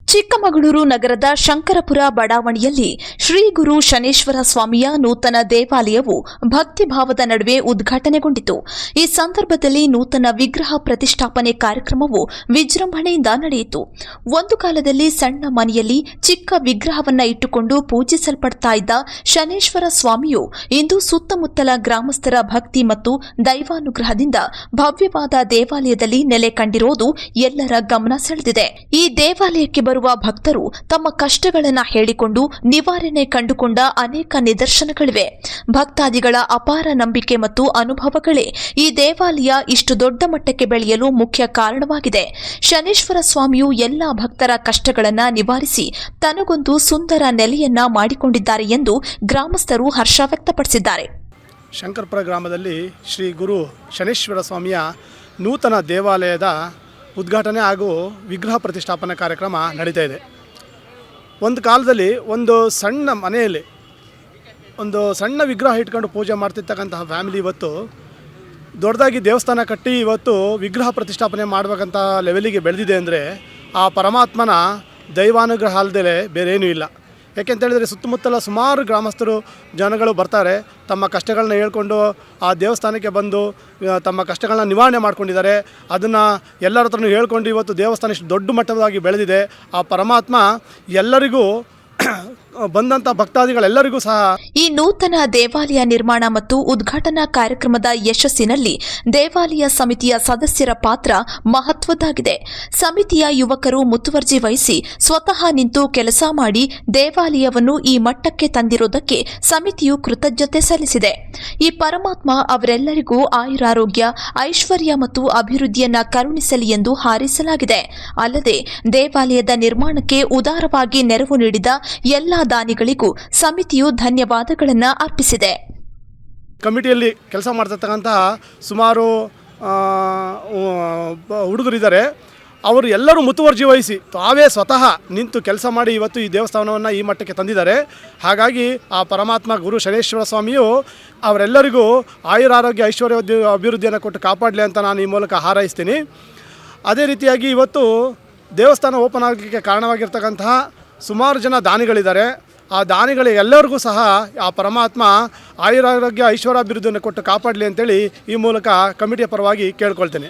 ಚಿಕ್ಕಮಗಳೂರು ನಗರದ ಶಂಕರಪುರ ಬಡಾವಣೆಯಲ್ಲಿ ಶ್ರೀ ಗುರು ಶನೇಶ್ವರ ಸ್ವಾಮಿಯ ನೂತನ ದೇವಾಲಯವು ಭಕ್ತಿಭಾವದ ನಡುವೆ ಉದ್ಘಾಟನೆಗೊಂಡಿತು. ಈ ಸಂದರ್ಭದಲ್ಲಿ ನೂತನ ವಿಗ್ರಹ ಪ್ರತಿಷ್ಠಾಪನೆ ಕಾರ್ಯಕ್ರಮವು ವಿಜೃಂಭಣೆಯಿಂದ ನಡೆಯಿತು. ಒಂದು ಕಾಲದಲ್ಲಿ ಸಣ್ಣ ಮನೆಯಲ್ಲಿ ಚಿಕ್ಕ ವಿಗ್ರಹವನ್ನ ಇಟ್ಟುಕೊಂಡು ಪೂಜಿಸಲ್ಪಡ್ತಾ ಇದ್ದ ಶನೇಶ್ವರ ಸ್ವಾಮಿಯು ಇಂದು ಸುತ್ತಮುತ್ತಲ ಗ್ರಾಮಸ್ಥರ ಭಕ್ತಿ ಮತ್ತು ದೈವಾನುಗ್ರಹದಿಂದ ಭವ್ಯವಾದ ದೇವಾಲಯದಲ್ಲಿ ನೆಲೆ ಕಂಡಿರುವುದು ಎಲ್ಲರ ಗಮನ ಸೆಳೆದಿದೆ. ಈ ದೇವಾಲಯಕ್ಕೆ ಬರುವ ಭಕ್ತರು ತಮ್ಮ ಕಷ್ಟಗಳನ್ನು ಹೇಳಿಕೊಂಡು ನಿವಾರಣೆ ಕಂಡುಕೊಂಡ ಅನೇಕ ನಿದರ್ಶನಗಳಿವೆ. ಭಕ್ತಾದಿಗಳ ಅಪಾರ ನಂಬಿಕೆ ಮತ್ತು ಅನುಭವಗಳೇ ಈ ದೇವಾಲಯ ಇಷ್ಟು ದೊಡ್ಡ ಮಟ್ಟಕ್ಕೆ ಬೆಳೆಯಲು ಮುಖ್ಯ ಕಾರಣವಾಗಿದೆ. ಶನೇಶ್ವರ ಸ್ವಾಮಿಯು ಎಲ್ಲ ಭಕ್ತರ ಕಷ್ಟಗಳನ್ನು ನಿವಾರಿಸಿ ತನಗೊಂದು ಸುಂದರ ನೆಲೆಯನ್ನ ಮಾಡಿಕೊಂಡಿದ್ದಾರೆ ಎಂದು ಗ್ರಾಮಸ್ಥರು ಹರ್ಷ ವ್ಯಕ್ತಪಡಿಸಿದ್ದಾರೆ. ಶಂಕರಪುರ ಗ್ರಾಮದಲ್ಲಿ ಶ್ರೀ ಗುರು ಶನೇಶ್ವರ ಸ್ವಾಮಿಯ ನೂತನ ದೇವಾಲಯದ ಉದ್ಘಾಟನೆ ಹಾಗೂ ವಿಗ್ರಹ ಪ್ರತಿಷ್ಠಾಪನಾ ಕಾರ್ಯಕ್ರಮ ನಡೀತಾ ಇದೆ. ಒಂದು ಕಾಲದಲ್ಲಿ ಒಂದು ಸಣ್ಣ ಮನೆಯಲ್ಲಿ ಒಂದು ಸಣ್ಣ ವಿಗ್ರಹ ಇಟ್ಕೊಂಡು ಪೂಜೆ ಮಾಡ್ತಿರ್ತಕ್ಕಂತಹ ಫ್ಯಾಮಿಲಿ ಇವತ್ತು ದೊಡ್ಡದಾಗಿ ದೇವಸ್ಥಾನ ಕಟ್ಟಿ ಇವತ್ತು ವಿಗ್ರಹ ಪ್ರತಿಷ್ಠಾಪನೆ ಮಾಡಬೇಕಂತ ಲೆವೆಲಿಗೆ ಬೆಳೆದಿದೆ ಅಂದರೆ ಆ ಪರಮಾತ್ಮನ ದೈವಾನುಗ್ರಹ ಅಲ್ಲದೆ ಬೇರೆ ಏನೂ ಇಲ್ಲ. ಯಾಕೆಂತ ಹೇಳಿದರೆ ಸುತ್ತಮುತ್ತಲ ಸುಮಾರು ಗ್ರಾಮಸ್ಥರು ಜನಗಳು ಬರ್ತಾರೆ, ತಮ್ಮ ಕಷ್ಟಗಳನ್ನ ಹೇಳ್ಕೊಂಡು ಆ ದೇವಸ್ಥಾನಕ್ಕೆ ಬಂದು ತಮ್ಮ ಕಷ್ಟಗಳನ್ನ ನಿವಾರಣೆ ಮಾಡ್ಕೊಂಡಿದ್ದಾರೆ. ಅದನ್ನು ಎಲ್ಲರ ಹತ್ರನೂ ಹೇಳ್ಕೊಂಡು ಇವತ್ತು ದೇವಸ್ಥಾನ ಇಷ್ಟು ದೊಡ್ಡ ಮಟ್ಟದಾಗಿ ಬೆಳೆದಿದೆ. ಆ ಪರಮಾತ್ಮ ಎಲ್ಲರಿಗೂ ಬಂದಂಥ ಭಕ್ತಾದಿಗಳೆಲ್ಲರಿಗೂ ಸಹ ಈ ನೂತನ ದೇವಾಲಯ ನಿರ್ಮಾಣ ಮತ್ತು ಉದ್ಘಾಟನಾ ಕಾರ್ಯಕ್ರಮದ ಯಶಸ್ಸಿನಲ್ಲಿ ದೇವಾಲಯ ಸಮಿತಿಯ ಸದಸ್ಯರ ಪಾತ್ರ ಮಹತ್ವದ್ದಾಗಿದೆ. ಸಮಿತಿಯ ಯುವಕರು ಮುತುವರ್ಜಿ ವಹಿಸಿ ಸ್ವತಃ ನಿಂತು ಕೆಲಸ ಮಾಡಿ ದೇವಾಲಯವನ್ನು ಈ ಮಟ್ಟಕ್ಕೆ ತಂದಿರುವುದಕ್ಕೆ ಸಮಿತಿಯು ಕೃತಜ್ಞತೆ ಸಲ್ಲಿಸಿದೆ. ಈ ಪರಮಾತ್ಮ ಅವರೆಲ್ಲರಿಗೂ ಆಯುರಾರೋಗ್ಯ, ಐಶ್ವರ್ಯ ಮತ್ತು ಅಭಿವೃದ್ಧಿಯನ್ನ ಕರುಣಿಸಲಿ ಎಂದು ಹಾರೈಸಲಾಗಿದೆ. ಅಲ್ಲದೆ ದೇವಾಲಯದ ನಿರ್ಮಾಣಕ್ಕೆ ಉದಾರವಾಗಿ ನೆರವು ನೀಡಿದ ಎಲ್ಲ ದಾನಿಗಳಿಗೂ ಸಮಿತಿಯು ಧನ್ಯವಾದಗಳನ್ನು ಅರ್ಪಿಸಿದೆ. ಕಮಿಟಿಯಲ್ಲಿ ಕೆಲಸ ಮಾಡ್ತಿರ್ತಕ್ಕಂತಹ ಸುಮಾರು ಹುಡುಗರಿದ್ದಾರೆ. ಅವರು ಎಲ್ಲರೂ ಮುತುವರ್ಜಿ ವಹಿಸಿ ತಾವೇ ಸ್ವತಃ ನಿಂತು ಕೆಲಸ ಮಾಡಿ ಇವತ್ತು ಈ ದೇವಸ್ಥಾನವನ್ನು ಈ ಮಟ್ಟಕ್ಕೆ ತಂದಿದ್ದಾರೆ. ಹಾಗಾಗಿ ಆ ಪರಮಾತ್ಮ ಗುರು ಶನೇಶ್ವರ ಸ್ವಾಮಿಯು ಅವರೆಲ್ಲರಿಗೂ ಆಯುರಾರೋಗ್ಯ, ಐಶ್ವರ್ಯ, ಅಭಿವೃದ್ಧಿಯನ್ನು ಕೊಟ್ಟು ಕಾಪಾಡಲಿ ಅಂತ ನಾನು ಈ ಮೂಲಕ ಹಾರೈಸ್ತೀನಿ. ಅದೇ ರೀತಿಯಾಗಿ ಇವತ್ತು ದೇವಸ್ಥಾನ ಓಪನ್ ಆಗಲಿಕ್ಕೆ ಕಾರಣವಾಗಿರ್ತಕ್ಕಂತಹ ಸುಮಾರು ಜನ ದಾನಿಗಳಿದ್ದಾರೆ. ಆ ದಾನಿಗಳಿಗೆಲ್ಲರಿಗೂ ಸಹ ಆ ಪರಮಾತ್ಮ ಆಯುರಾರೋಗ್ಯ, ಐಶ್ವರ್ಯಾಭಿವೃದ್ಧಿಯನ್ನು ಕೊಟ್ಟು ಕಾಪಾಡಲಿ ಅಂತೇಳಿ ಈ ಮೂಲಕ ಕಮಿಟಿಯ ಪರವಾಗಿ ಕೇಳ್ಕೊಳ್ತೇನೆ.